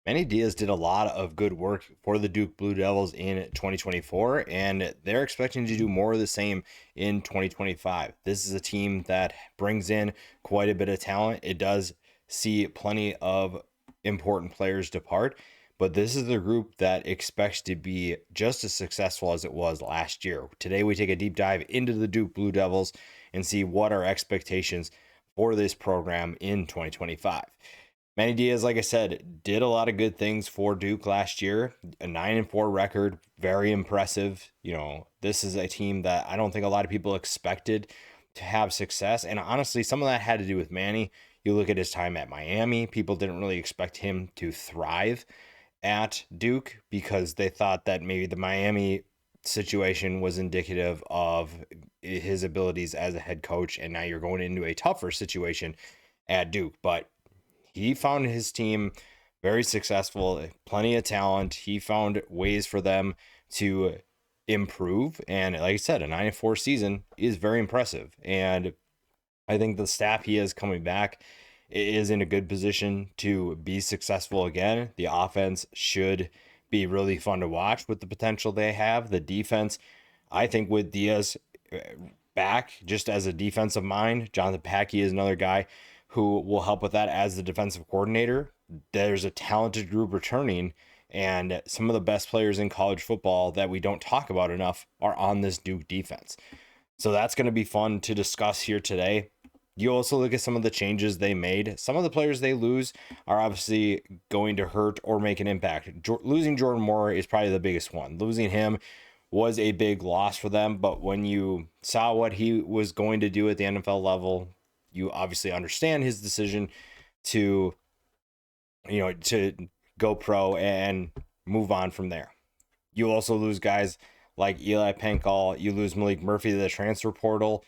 Manny Diaz did a lot of good work for the Duke Blue Devils in 2024, and they're expecting to do more of the same in 2025. This is a team that brings in quite a bit of talent. It does see plenty of important players depart, but this is the group that expects to be just as successful as it was last year. Today, we take a deep dive into the Duke Blue Devils and see what our expectations for this program in 2025. Manny Diaz, like I said, did a lot of good things for Duke last year. A 9-4 record, very impressive. This is a team that I don't think a lot of people expected to have success. And honestly, some of that had to do with Manny. You look at his time at Miami, people didn't really expect him to thrive at Duke because they thought that maybe the Miami situation was indicative of his abilities as a head coach. And now you're going into a tougher situation at Duke. But he found his team very successful, plenty of talent. He found ways for them to improve. And like I said, a 9-4 season is very impressive. And I think the staff he has coming back is in a good position to be successful again. The offense should be really fun to watch with the potential they have. The defense, I think, with Diaz back just as a defensive mind, Jonathan Packy is another guy who will help with that as the defensive coordinator. There's a talented group returning, and some of the best players in college football that we don't talk about enough are on this Duke defense. So that's going to be fun to discuss here today. You also look at some of the changes they made. Some of the players they lose are obviously going to hurt or make an impact. Losing Jordan Moore is probably the biggest one. Losing him was a big loss for them, but when you saw what he was going to do at the NFL level, you obviously understand his decision to go pro and move on from there. You also lose guys like Eli Pankall. You lose Malik Murphy to the transfer portal.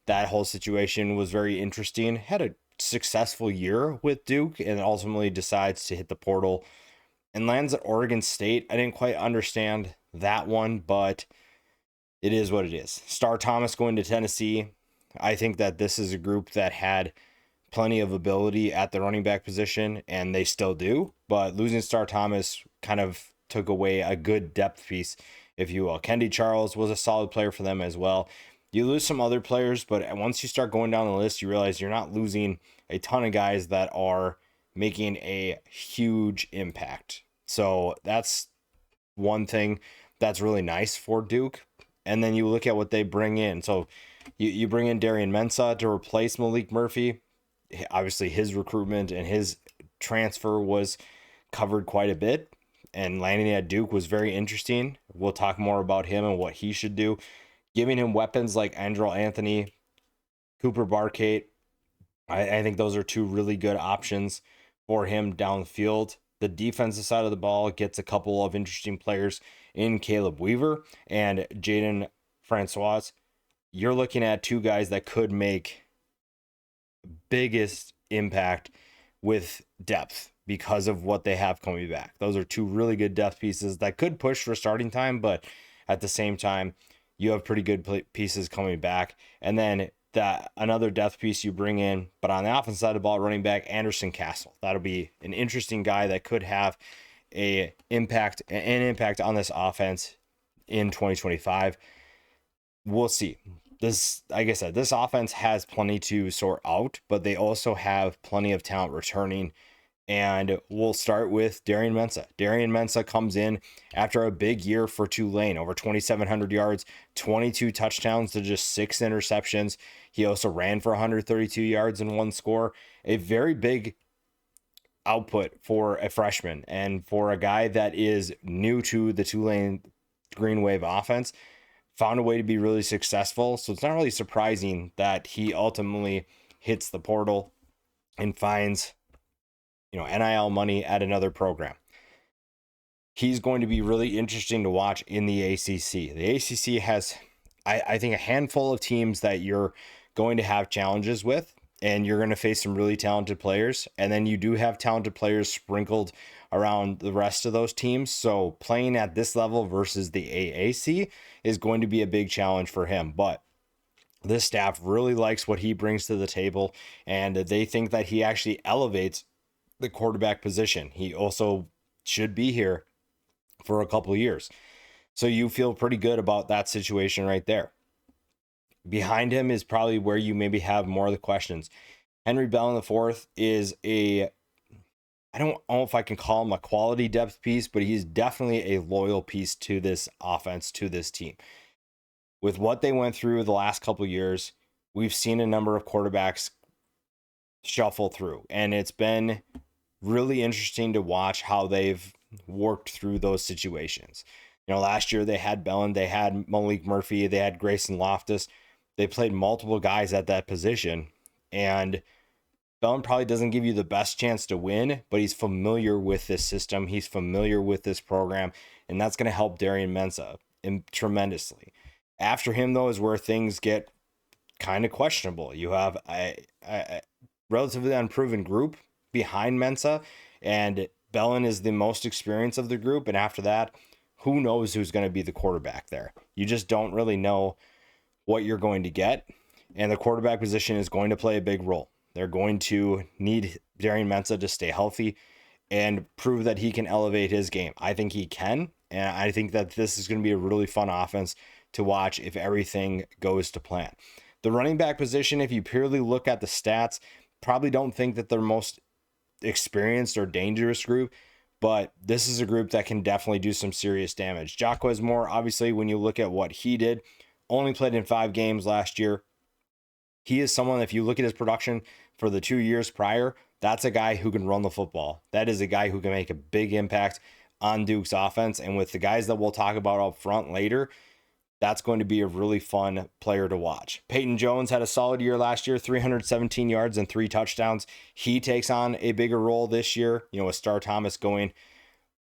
That whole situation was very interesting. Had a successful year with Duke and ultimately decides to hit the portal and lands at Oregon State. I didn't quite understand that one, but it is what it is. Star Thomas going to Tennessee. I think that this is a group that had plenty of ability at the running back position, and they still do. But losing Star Thomas kind of took away a good depth piece, if you will. Kendi Charles was a solid player for them as well. You lose some other players, but once you start going down the list, you realize you're not losing a ton of guys that are making a huge impact. So that's one thing that's really nice for Duke. And then you look at what they bring in. So you bring in Darian Mensah to replace Malik Murphy. Obviously, his recruitment and his transfer was covered quite a bit. And landing at Duke was very interesting. We'll talk more about him and what he should do. Giving him weapons like Andrel Anthony, Cooper Barkate, I think those are two really good options for him downfield. The defensive side of the ball gets a couple of interesting players in Caleb Weaver and Jaden Francois. You're looking at two guys that could make biggest impact with depth because of what they have coming back. Those are two really good depth pieces that could push for starting time, but at the same time, you have pretty good pieces coming back. And then another depth piece you bring in, but on the offense side of the ball, running back Anderson Castle. That'll be an interesting guy that could have an impact on this offense in 2025. We'll see. This, like I said, this offense has plenty to sort out, but they also have plenty of talent returning. And we'll start with Darian Mensah. Darian Mensah comes in after a big year for Tulane, over 2,700 yards, 22 touchdowns to just 6 interceptions. He also ran for 132 yards and 1 score. A very big output for a freshman and for a guy that is new to the Tulane Green Wave offense. Found a way to be really successful. So it's not really surprising that he ultimately hits the portal and finds NIL money at another program. He's going to be really interesting to watch in the ACC. The ACC has, I think, a handful of teams that you're going to have challenges with, and you're going to face some really talented players. And then you do have talented players sprinkled around the rest of those teams. So playing at this level versus the AAC is going to be a big challenge for him. But this staff really likes what he brings to the table, and they think that he actually elevates the quarterback position. He also should be here for a couple of years. So you feel pretty good about that situation right there. Behind him is probably where you maybe have more of the questions. Henry Bellin IV is I don't know if I can call him a quality depth piece, but he's definitely a loyal piece to this offense, to this team. With what they went through the last couple of years, we've seen a number of quarterbacks shuffle through, and it's been really interesting to watch how they've worked through those situations. Last year they had Bellin, they had Malik Murphy, they had Grayson Loftus. They played multiple guys at that position, and Bellin probably doesn't give you the best chance to win, but he's familiar with this system. He's familiar with this program, and that's going to help Darian Mensah tremendously. After him, though, is where things get kind of questionable. You have a relatively unproven group behind Mensah, and Bellin is the most experienced of the group. And after that, who knows who's going to be the quarterback there? You just don't really know what you're going to get, and the quarterback position is going to play a big role. They're going to need Darian Mensah to stay healthy and prove that he can elevate his game. I think he can, and I think that this is going to be a really fun offense to watch if everything goes to plan. The running back position, if you purely look at the stats, probably don't think that they're most experienced or dangerous group, but this is a group that can definitely do some serious damage. Jaquez Moore, obviously, when you look at what he did, only played in 5 games last year. He is someone, if you look at his production for the 2 years prior, that's a guy who can run the football. That is a guy who can make a big impact on Duke's offense. And with the guys that we'll talk about up front later, that's going to be a really fun player to watch. Peyton Jones had a solid year last year, 317 yards and 3 touchdowns. He takes on a bigger role this year, with Star Thomas going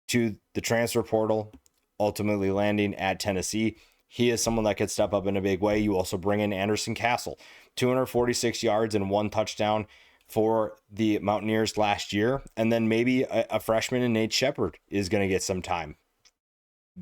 to the transfer portal, ultimately landing at Tennessee. He is someone that could step up in a big way. You also bring in Anderson Castle, 246 yards and 1 touchdown for the Mountaineers last year. And then maybe a freshman in Nate Shepard is going to get some time.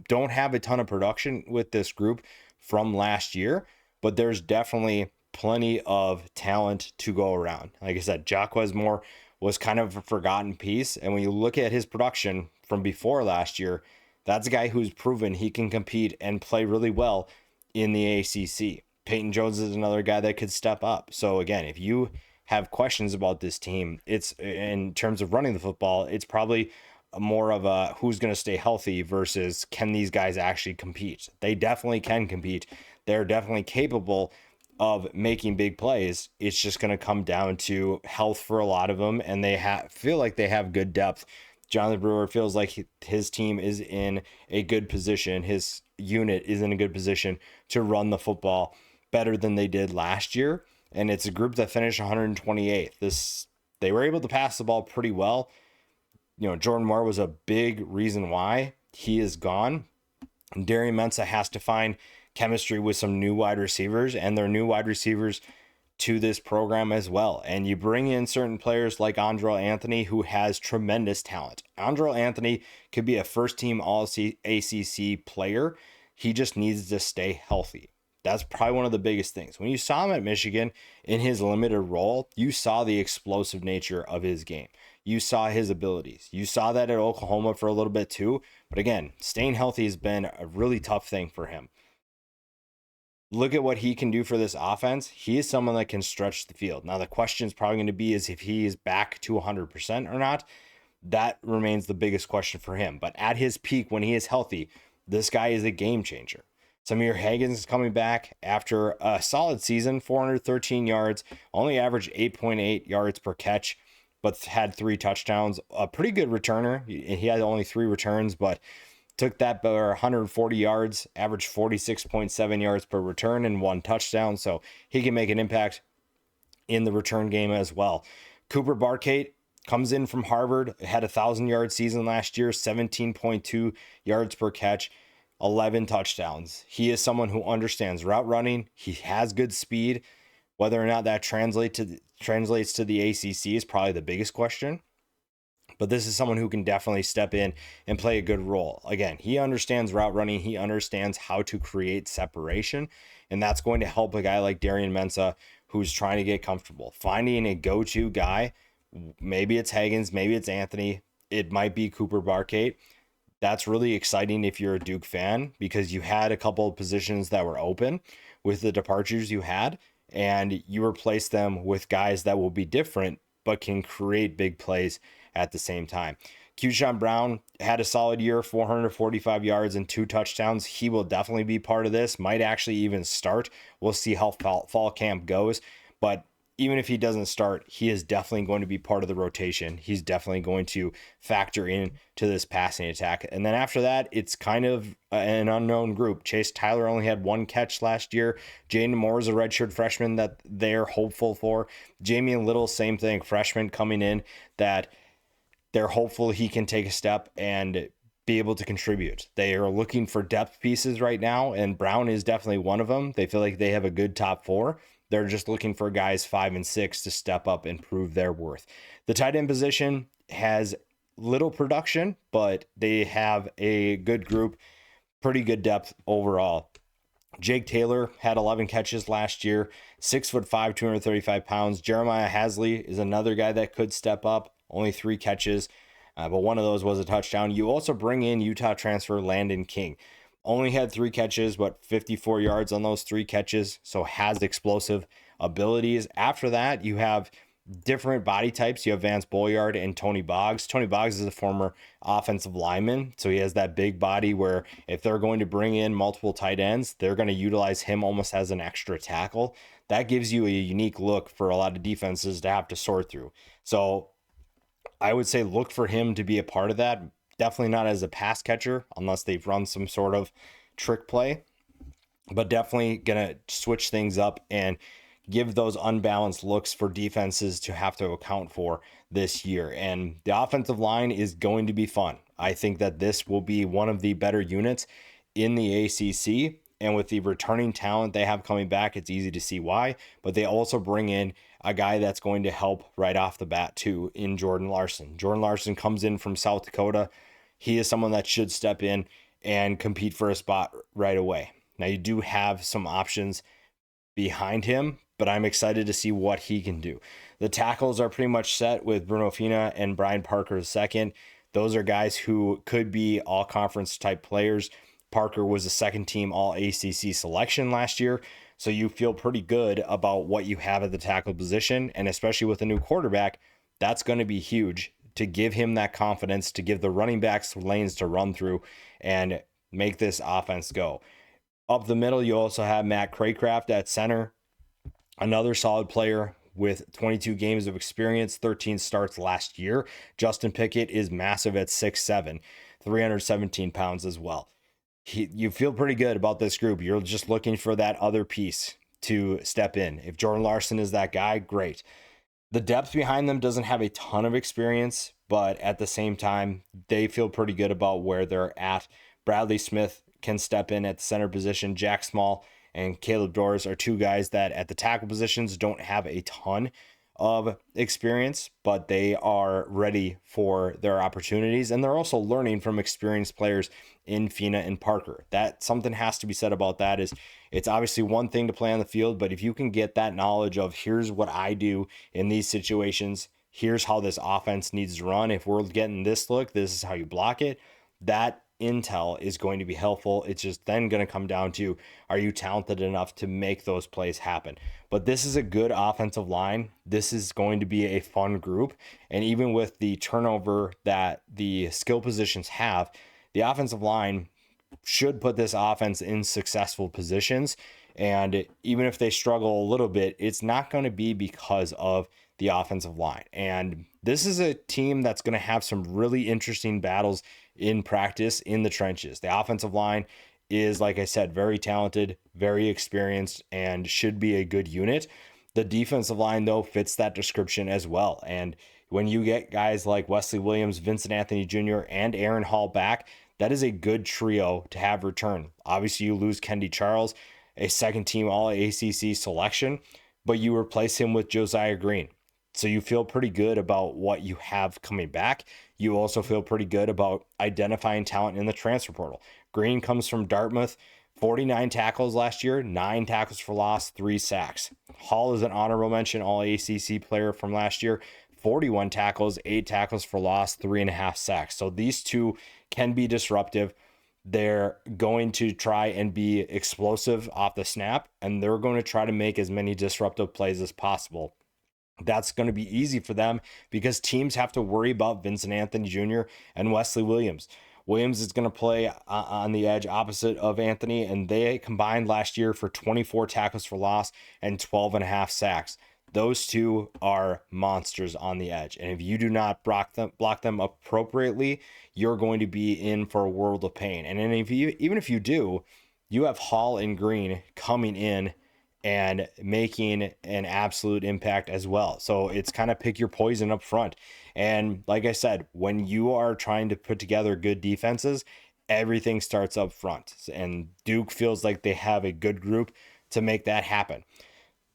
Don't have a ton of production with this group from last year, but there's definitely plenty of talent to go around. Like I said, Jaquez Moore was kind of a forgotten piece. And when you look at his production from before last year, that's a guy who's proven he can compete and play really well in the ACC. Peyton Jones is another guy that could step up. So again, if you have questions about this team, it's in terms of running the football, it's probably more of a who's going to stay healthy versus can these guys actually compete. They definitely can compete. They're definitely capable of making big plays. It's just going to come down to health for a lot of them, and they feel like they have good depth. Jonathan Brewer feels like his team is in a good position. His unit is in a good position to run the football better than they did last year. And it's a group that finished 128th. They were able to pass the ball pretty well. Jordan Moore was a big reason why he is gone. And Darian Mensah has to find chemistry with some new wide receivers, and their new wide receivers to this program as well. And you bring in certain players like Andrel Anthony, who has tremendous talent. Andrel Anthony could be a first-team All-ACC player. He just needs to stay healthy. That's probably one of the biggest things. When you saw him at Michigan in his limited role, you saw the explosive nature of his game. You saw his abilities. You saw that at Oklahoma for a little bit too. But again, staying healthy has been a really tough thing for him. Look at what he can do for this offense. He is someone that can stretch the field. Now, the question is probably going to be is if he is back to 100% or not. That remains the biggest question for him. But at his peak, when he is healthy, this guy is a game changer. Samir Hagens is coming back after a solid season, 413 yards, only averaged 8.8 yards per catch, but had 3 touchdowns. A pretty good returner. He had only 3 returns, but took that for 140 yards, averaged 46.7 yards per return and 1 touchdown. So he can make an impact in the return game as well. Cooper Barkate comes in from Harvard, had a 1,000-yard season last year, 17.2 yards per catch, 11 touchdowns. He is someone who understands route running. He has good speed. Whether or not that translates to the ACC is probably the biggest question. But this is someone who can definitely step in and play a good role. Again, he understands route running. He understands how to create separation. And that's going to help a guy like Darian Mensah, who's trying to get comfortable. Finding a go-to guy, maybe it's Hagens, maybe it's Anthony, it might be Cooper Barkate. That's really exciting if you're a Duke fan, because you had a couple of positions that were open with the departures you had, and you replace them with guys that will be different but can create big plays at the same time. Keyshawn Brown had a solid year, 445 yards and 2 touchdowns. He will definitely be part of this, might actually even start. We'll see how fall camp goes, but even if he doesn't start, he is definitely going to be part of the rotation. He's definitely going to factor in to this passing attack. And then after that, it's kind of an unknown group. Chase Tyler only had 1 catch last year. Jaden Moore is a redshirt freshman that they're hopeful for. Jamian Little, same thing, freshman coming in that they're hopeful he can take a step and be able to contribute. They are looking for depth pieces right now, and Brown is definitely one of them. They feel like they have a good top 4. They're just looking for guys 5 and 6 to step up and prove their worth. The tight end position has little production, but they have a good group, pretty good depth overall. Jake Taylor had 11 catches last year, 6'5", 235 pounds. Jeremiah Hasley is another guy that could step up, only 3 catches, but one of those was a touchdown. You also bring in Utah transfer Landon King. Only had 3 catches, but 54 yards on those 3 catches, so has explosive abilities. After that, you have different body types. You have Vance Boyard and Tony Boggs. Tony Boggs is a former offensive lineman, so he has that big body where if they're going to bring in multiple tight ends, they're going to utilize him almost as an extra tackle. That gives you a unique look for a lot of defenses to have to sort through. So I would say look for him to be a part of that. Definitely not as a pass catcher unless they've run some sort of trick play, but definitely going to switch things up and give those unbalanced looks for defenses to have to account for this year. And the offensive line is going to be fun. I think that this will be one of the better units in the ACC. And with the returning talent they have coming back, it's easy to see why. But they also bring in a guy that's going to help right off the bat too in Jordan Larson. Jordan Larson comes in from South Dakota. He is someone that should step in and compete for a spot right away. Now, you do have some options behind him, but I'm excited to see what he can do. The tackles are pretty much set with Bruno Fina and Brian Parker II. Those are guys who could be all-conference type players. Parker was a second-team All-ACC selection last year, so you feel pretty good about what you have at the tackle position, and especially with a new quarterback, that's going to be huge to give him that confidence, to give the running backs lanes to run through and make this offense go. Up the middle, you also have Matt Craycraft at center, another solid player with 22 games of experience, 13 starts last year. Justin Pickett is massive at 6'7", 317 pounds as well. You feel pretty good about this group. You're just looking for that other piece to step in. If Jordan Larson is that guy, great. The depth behind them doesn't have a ton of experience, but at the same time, they feel pretty good about where they're at. Bradley Smith can step in at the center position. Jack Small and Caleb Doors are 2 guys that at the tackle positions don't have a ton of experience, but they are ready for their opportunities. And they're also learning from experienced players in Fina and Parker. That something has to be said about that is it's obviously one thing to play on the field, but if you can get that knowledge of here's what I do in these situations, here's how this offense needs to run. If we're getting this look, this is how you block it. That intel is going to be helpful. It's just then going to come down to, are you talented enough to make those plays happen? But this is a good offensive line. This is going to be a fun group. And even with the turnover that the skill positions have, the offensive line should put this offense in successful positions. And even if they struggle a little bit, it's not going to be because of the offensive line. And this is a team that's going to have some really interesting battles in practice in the trenches. The offensive line is, like I said, very talented, very experienced, and should be a good unit. The defensive line, though, fits that description as well. And when you get guys like Wesley Williams, Vincent Anthony Jr., and Aaron Hall back, that is a good trio to have return. Obviously, you lose Kendi Charles, a second-team All-ACC selection, but you replace him with Josiah Green. So you feel pretty good about what you have coming back. You also feel pretty good about identifying talent in the transfer portal. Green comes from Dartmouth, 49 tackles last year, 9 tackles for loss, 3 sacks. Hall is an honorable mention All-ACC player from last year, 41 tackles, 8 tackles for loss, 3.5 sacks. So these two can be disruptive. They're going to try and be explosive off the snap, and they're going to try to make as many disruptive plays as possible. That's going to be easy for them because teams have to worry about Vincent Anthony Jr. and Wesley Williams. Williams is going to play on the edge opposite of Anthony, and they combined last year for 24 tackles for loss and 12.5 sacks. Those two are monsters on the edge. And if you do not block them appropriately, you're going to be in for a world of pain. And then even if you do, you have Hall and Green coming in and making an absolute impact as well. So it's kind of pick your poison up front. And like I said, when you are trying to put together good defenses, everything starts up front. And Duke feels like they have a good group to make that happen.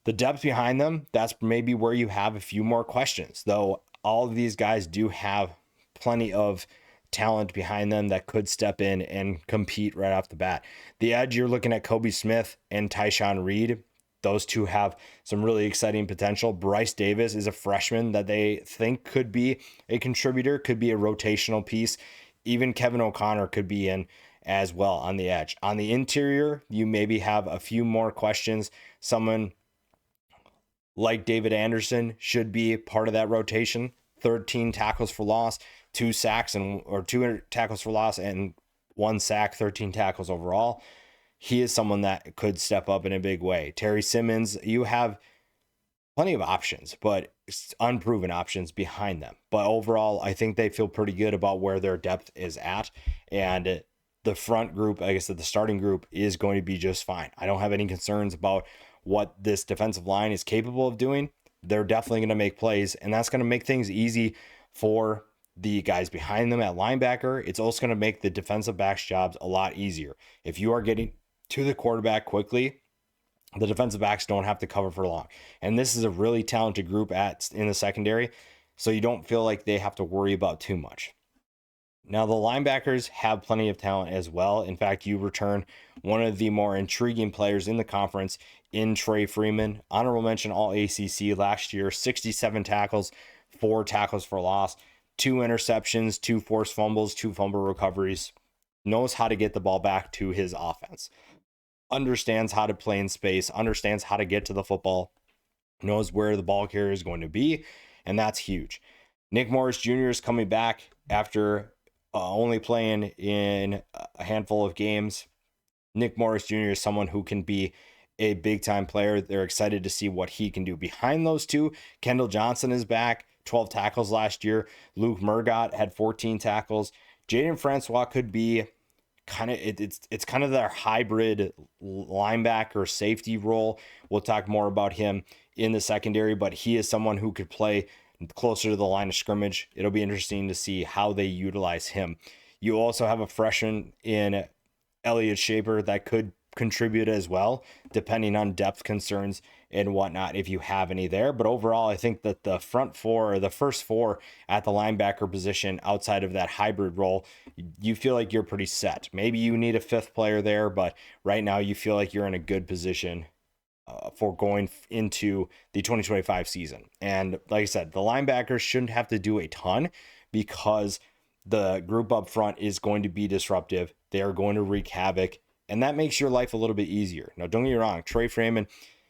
The depth behind them, that's maybe where you have a few more questions, though all of these guys do have plenty of talent behind them that could step in and compete right off the bat. The edge, you're looking at Kobe Smith and Tyshawn Reed. Those two have some really exciting potential. Bryce Davis is a freshman that they think could be a contributor, could be a rotational piece. Even Kevin O'Connor could be in as well on the edge. On the interior, you maybe have a few more questions. Someone like David Anderson should be part of that rotation. 13 tackles for loss, 2 tackles for loss and 1 sack, 13 tackles overall. He is someone that could step up in a big way. Terry Simmons, you have plenty of options, but unproven options behind them. But overall, I think they feel pretty good about where their depth is at. And the front group, I guess the starting group, is going to be just fine. I don't have any concerns about what this defensive line is capable of doing. They're definitely going to make plays, and that's going to make things easy for the guys behind them at linebacker. It's also going to make the defensive backs' jobs a lot easier. If you are getting to the quarterback quickly, the defensive backs don't have to cover for long. And this is a really talented group in the secondary, so you don't feel like they have to worry about too much. Now, the linebackers have plenty of talent as well. In fact, you return one of the more intriguing players in the conference in Trey Freeman. Honorable mention All ACC last year, 67 tackles, 4 tackles for loss, 2 interceptions, 2 forced fumbles, 2 fumble recoveries. Knows how to get the ball back to his offense. Understands how to play in space, understands how to get to the football, knows where the ball carrier is going to be, and that's huge. Nick Morris Jr. is coming back after only playing in a handful of games. Nick Morris Jr. is someone who can be a big-time player. They're excited to see what he can do. Behind those two, Kendall Johnson is back, 12 tackles last year. Luke Murgott had 14 tackles. Jaden Francois could be kind of it's kind of their hybrid linebacker safety role. We'll talk more about him in the secondary, but he is someone who could play closer to the line of scrimmage. It'll be interesting to see how they utilize him. You also have a freshman in Elliot Shaper that could contribute as well, depending on depth concerns and whatnot, if you have any there. But overall, I think that the front four, or the first four at the linebacker position outside of that hybrid role, you feel like you're pretty set. Maybe you need a 5th player there, but right now you feel like you're in a good position for going into the 2025 season. And like I said, the linebackers shouldn't have to do a ton because the group up front is going to be disruptive. They are going to wreak havoc, and that makes your life a little bit easier. Now, don't get me wrong, Trey Freeman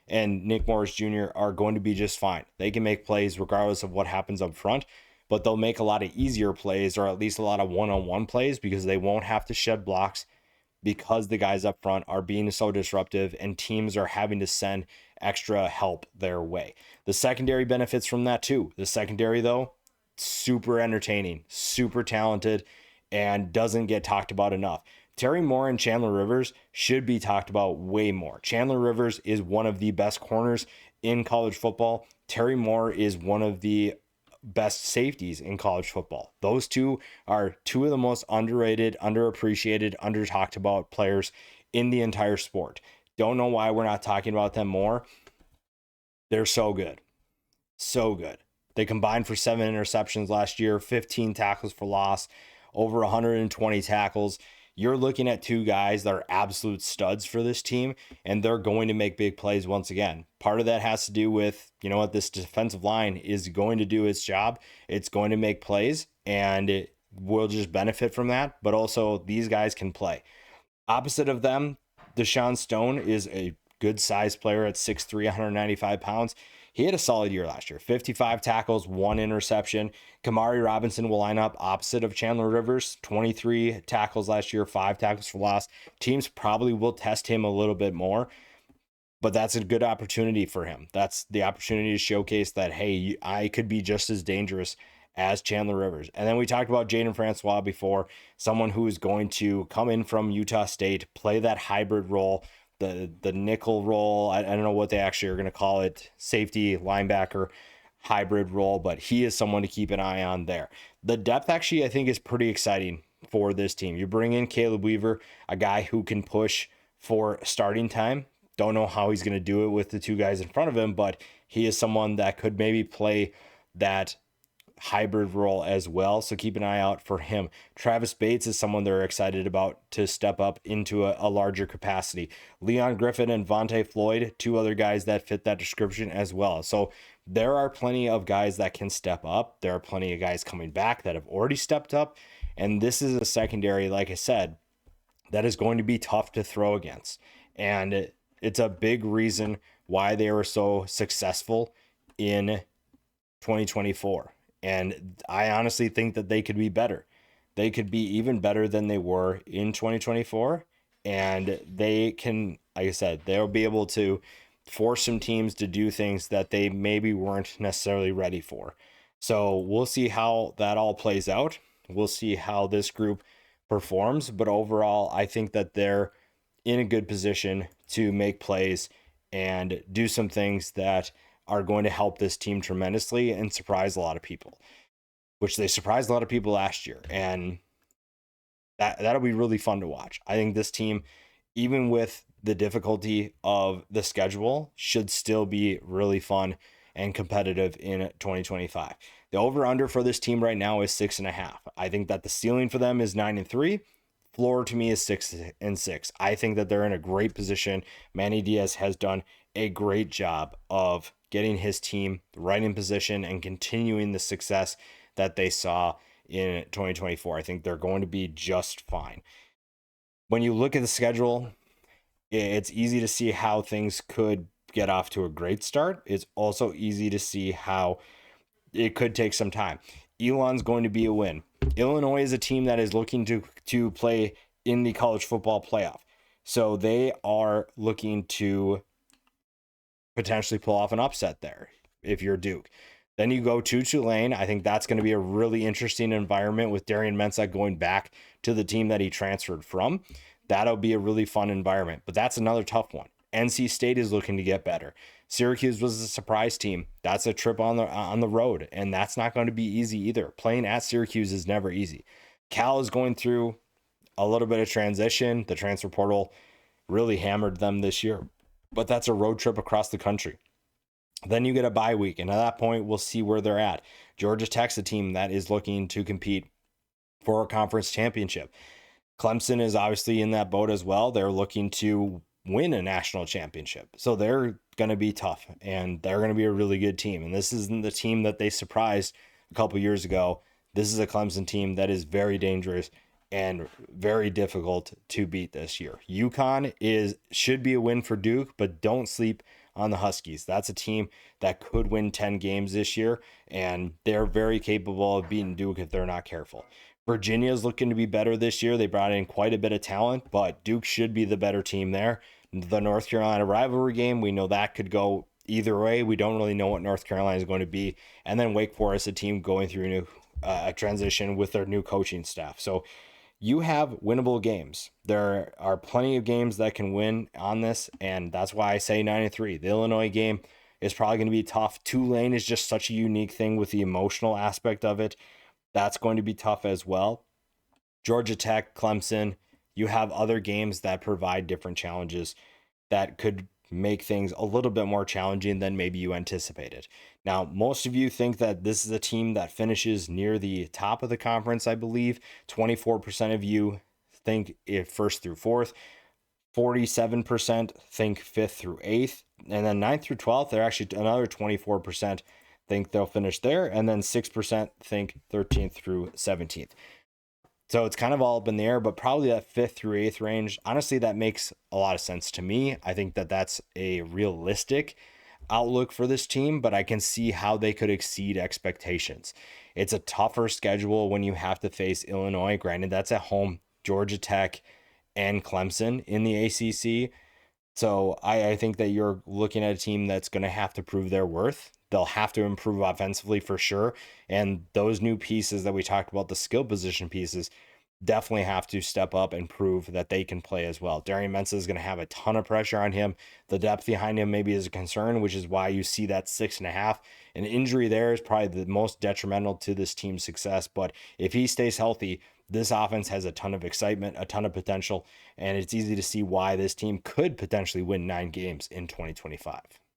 and Nick Morris Jr. are going to be just fine. They can make plays regardless of what happens up front, but they'll make a lot of easier plays, or at least a lot of one-on-one plays, because they won't have to shed blocks, because the guys up front are being so disruptive and teams are having to send extra help their way. The secondary benefits from that too. The secondary, though, super entertaining, super talented, and doesn't get talked about enough. Terry Moore and Chandler Rivers should be talked about way more. Chandler Rivers is one of the best corners in college football. Terry Moore is one of the best safeties in college football. Those two are two of the most underrated, underappreciated, under-talked about players in the entire sport. Don't know why we're not talking about them more. They're so good. So good. They combined for 7 interceptions last year, 15 tackles for loss, over 120 tackles. you're looking at two guys that are absolute studs for this team, and they're going to make big plays once again. Part of that has to do with, you know what, this defensive line is going to do its job. It's going to make plays, and it will just benefit from that. But also, these guys can play. Opposite of them, Deshaun Stone is a good sized player at 6'3", 195 pounds. He had a solid year last year, 55 tackles, 1 interception. Kamari Robinson will line up opposite of Chandler Rivers, 23 tackles last year, 5 tackles for loss. Teams probably will test him a little bit more, but that's a good opportunity for him. That's the opportunity to showcase that, hey, I could be just as dangerous as Chandler Rivers. And then we talked about Jaden Francois before, someone who is going to come in from Utah State, play that hybrid role, the nickel role. I don't know what they actually are going to call it, safety, linebacker, hybrid role, but he is someone to keep an eye on there. The depth actually, I think, is pretty exciting for this team. You bring in Caleb Weaver, a guy who can push for starting time. Don't know how he's going to do it with the two guys in front of him, but he is someone that could maybe play that hybrid role as well. So keep an eye out for him. Travis Bates is someone they're excited about to step up into a larger capacity. Leon Griffin and Vontae Floyd, 2 other guys that fit that description as well. So there are plenty of guys that can step up. There are plenty of guys coming back that have already stepped up. And this is a secondary, like I said, that is going to be tough to throw against. And it's a big reason why they were so successful in 2024. And I honestly think that they could be better. They could be even better than they were in 2024. And they can, like I said, they'll be able to force some teams to do things that they maybe weren't necessarily ready for. So we'll see how that all plays out. We'll see how this group performs. But overall, I think that they're in a good position to make plays and do some things that are going to help this team tremendously and surprise a lot of people, which they surprised a lot of people last year. And that'll be really fun to watch. I think this team, even with the difficulty of the schedule, should still be really fun and competitive in 2025. The over-under for this team right now is 6.5. I think that the ceiling for them is 9-3. Floor to me is 6-6. I think that they're in a great position. Manny Diaz has done a great job of getting his team right in position and continuing the success that they saw in 2024. I think they're going to be just fine. When you look at the schedule, it's easy to see how things could get off to a great start. It's also easy to see how it could take some time. Elon's going to be a win. Illinois is a team that is looking to play in the college football playoff. So they are looking to potentially pull off an upset there if you're Duke. Then you go to Tulane. I think that's going to be a really interesting environment with Darian Mensah going back to the team that he transferred from. That'll be a really fun environment, but that's another tough one. NC State is looking to get better. Syracuse was a surprise team. That's a trip on the road, and that's not going to be easy either. Playing at Syracuse is never easy. Cal is going through a little bit of transition. The transfer portal really hammered them this year, but that's a road trip across the country. Then you get a bye week, and at that point, we'll see where they're at. Georgia Tech's a team that is looking to compete for a conference championship. Clemson is obviously in that boat as well. They're looking to win a national championship. So they're going to be tough, and they're going to be a really good team. And this isn't the team that they surprised a couple years ago. This is a Clemson team that is very dangerous and very difficult to beat this year. UConn should be a win for Duke, but don't sleep on the Huskies. That's a team that could win 10 games this year, and they're very capable of beating Duke if they're not careful. Virginia is looking to be better this year. They brought in quite a bit of talent, but Duke should be the better team there. The North Carolina rivalry game, we know that could go either way. We don't really know what North Carolina is going to be. And then Wake Forest, a team going through a transition with their new coaching staff. So you have winnable games. There are plenty of games that can win on this, and that's why I say 9-3. The Illinois game is probably going to be tough. Tulane is just such a unique thing with the emotional aspect of it. That's going to be tough as well. Georgia Tech, Clemson, you have other games that provide different challenges that could make things a little bit more challenging than maybe you anticipated. Now, most of you think that this is a team that finishes near the top of the conference, I believe. 24% of you think if first through fourth. 47% think fifth through eighth. And then ninth through 12th, they're actually another 24% think they'll finish there. And then 6% think 13th through 17th. So it's kind of all up in the air, but probably that fifth through eighth range. Honestly, that makes a lot of sense to me. I think that that's a realistic outlook for this team, but I can see how they could exceed expectations. It's a tougher schedule when you have to face Illinois. Granted, that's at home, Georgia Tech, and Clemson in the ACC. So I think that you're looking at a team that's going to have to prove their worth. They'll have to improve offensively for sure. And those new pieces that we talked about, the skill position pieces, definitely have to step up and prove that they can play as well. Darian Mensah is going to have a ton of pressure on him. The depth behind him maybe is a concern, which is why you see that 6.5. An injury there is probably the most detrimental to this team's success. But if he stays healthy, this offense has a ton of excitement, a ton of potential, and it's easy to see why this team could potentially win 9 games in 2025.